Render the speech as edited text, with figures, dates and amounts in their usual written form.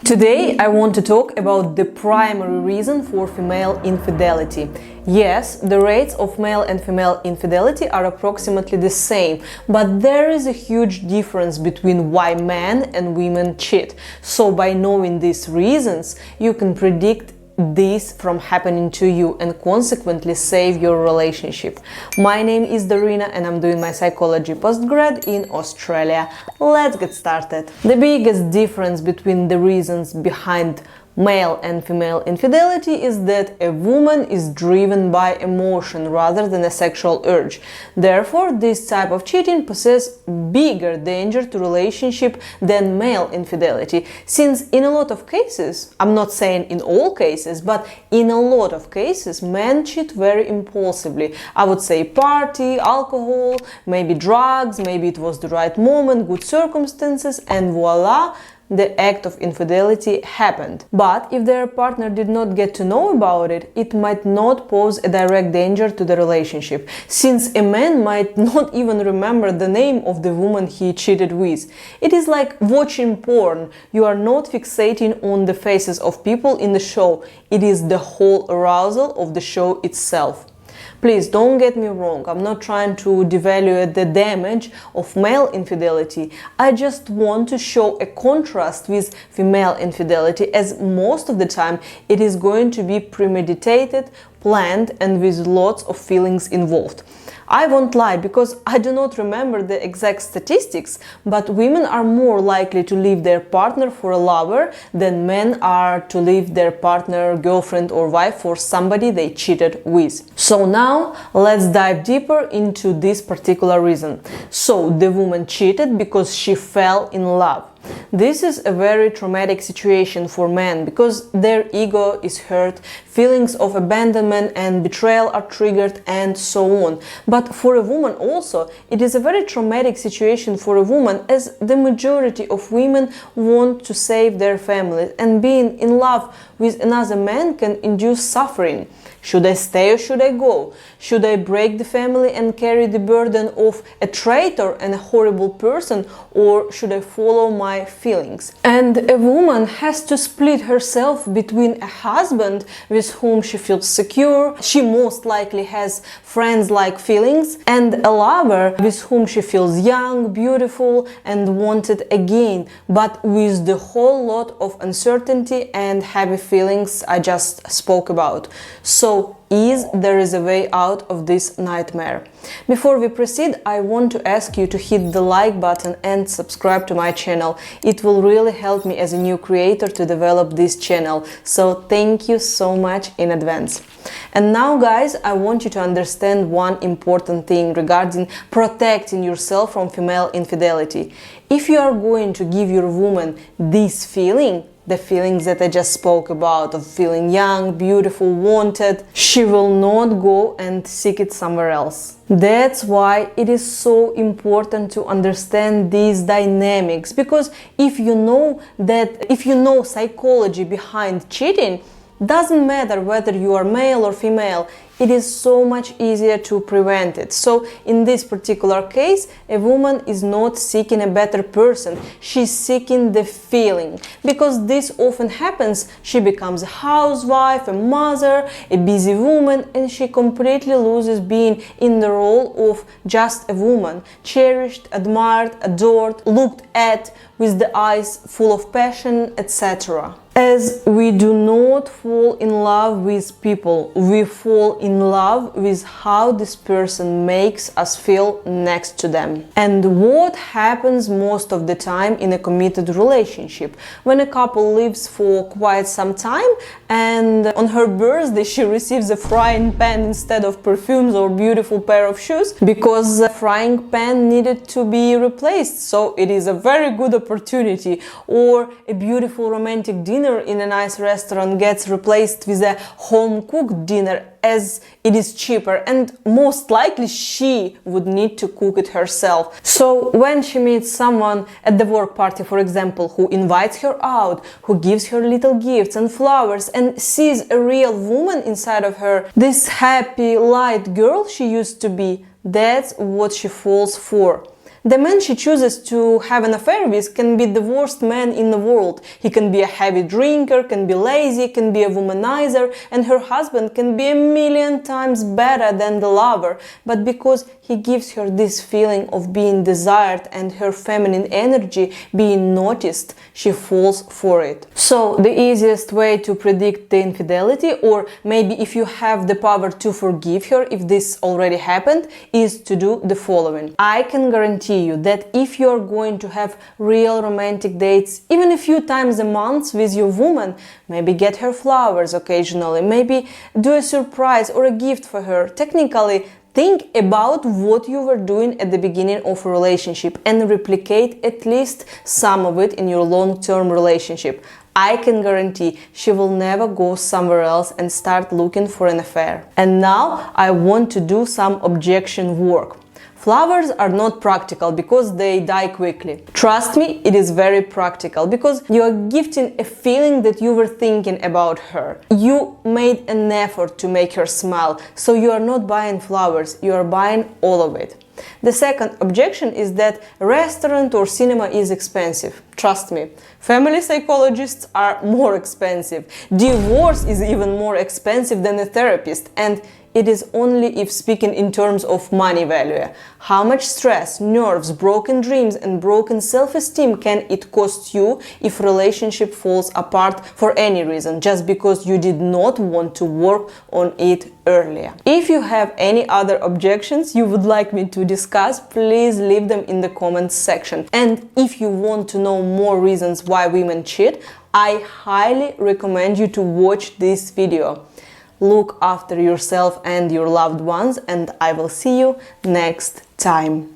Today I want to talk about the primary reason for female infidelity. Yes, the rates of male and female infidelity are approximately the same, but there is a huge difference between why men and women cheat. So by knowing these reasons, you can predict this from happening to you and consequently save your relationship. My name is Darina and I'm doing my psychology postgrad in Australia. Let's get started. The biggest difference between the reasons behind male and female infidelity is that a woman is driven by emotion rather than a sexual urge. Therefore, this type of cheating poses bigger danger to relationship than male infidelity, since in a lot of cases, I'm not saying in all cases, but in a lot of cases, men cheat very impulsively. I would say party, alcohol, maybe drugs, maybe it was the right moment, good circumstances, and voila, the act of infidelity happened. But if their partner did not get to know about it, it might not pose a direct danger to the relationship, since a man might not even remember the name of the woman he cheated with. It is like watching porn. You are not fixating on the faces of people in the show. It is the whole arousal of the show itself. Please don't get me wrong, I'm not trying to devalue the damage of male infidelity. I just want to show a contrast with female infidelity, as most of the time it is going to be premeditated, planned, and with lots of feelings involved. I won't lie, because I do not remember the exact statistics, but women are more likely to leave their partner for a lover than men are to leave their partner, girlfriend or wife for somebody they cheated with. So now let's dive deeper into this particular reason. So the woman cheated because she fell in love. This is a very traumatic situation for men because their ego is hurt, feelings of abandonment and betrayal are triggered, and so on. But for a woman also, it is a very traumatic situation for a woman, as the majority of women want to save their family, and being in love with another man can induce suffering. Should I stay or should I go? Should I break the family and carry the burden of a traitor and a horrible person, or should I follow my feelings? And a woman has to split herself between a husband with whom she feels secure, she most likely has friends-like feelings, and a lover with whom she feels young, beautiful, and wanted again, but with the whole lot of uncertainty and heavy feelings I just spoke about. So, there is a way out of this nightmare. Before we proceed, I want to ask you to hit the like button and subscribe to my channel. It will really help me as a new creator to develop this channel. So thank you so much in advance. And now, guys, I want you to understand one important thing regarding protecting yourself from female infidelity. If you are going to give your woman this feeling, the feelings that I just spoke about, of feeling young, beautiful, wanted, she will not go and seek it somewhere else. That's why it is so important to understand these dynamics, because if you know psychology behind cheating, doesn't matter whether you are male or female, it is so much easier to prevent it. So in this particular case, a woman is not seeking a better person, she's seeking the feeling. Because this often happens, she becomes a housewife, a mother, a busy woman, and she completely loses being in the role of just a woman, cherished, admired, adored, looked at with the eyes full of passion, etc. As we do not fall in love with people, we fall in love with how this person makes us feel next to them. And what happens most of the time in a committed relationship? When a couple lives for quite some time and on her birthday she receives a frying pan instead of perfumes or beautiful pair of shoes because the frying pan needed to be replaced, so it is a very good opportunity. Or a beautiful romantic dinner in a nice restaurant gets replaced with a home-cooked dinner as it is cheaper, and most likely she would need to cook it herself. So when she meets someone at the work party, for example, who invites her out, who gives her little gifts and flowers, and sees a real woman inside of her, this happy, light girl she used to be, that's what she falls for. The man she chooses to have an affair with can be the worst man in the world. He can be a heavy drinker, can be lazy, can be a womanizer, and her husband can be a million times better than the lover. But because he gives her this feeling of being desired and her feminine energy being noticed, she falls for it. So the easiest way to predict the infidelity, or maybe if you have the power to forgive her if this already happened, is to do the following. I can guarantee you that if you're going to have real romantic dates, even a few times a month with your woman, maybe get her flowers occasionally, maybe do a surprise or a gift for her. Technically, think about what you were doing at the beginning of a relationship and replicate at least some of it in your long-term relationship. I can guarantee she will never go somewhere else and start looking for an affair. And now I want to do some objection work. Flowers are not practical because they die quickly. Trust me, it is very practical because you are gifting a feeling that you were thinking about her. You made an effort to make her smile, so you are not buying flowers, you are buying all of it. The second objection is that a restaurant or cinema is expensive. Trust me, family psychologists are more expensive. Divorce is even more expensive than a therapist, and it is only if speaking in terms of money value. How much stress, nerves, broken dreams and broken self-esteem can it cost you if relationship falls apart for any reason, just because you did not want to work on it earlier? If you have any other objections you would like me to discuss, please leave them in the comments section. And if you want to know more reasons why women cheat, I highly recommend you to watch this video. Look after yourself and your loved ones, and I will see you next time.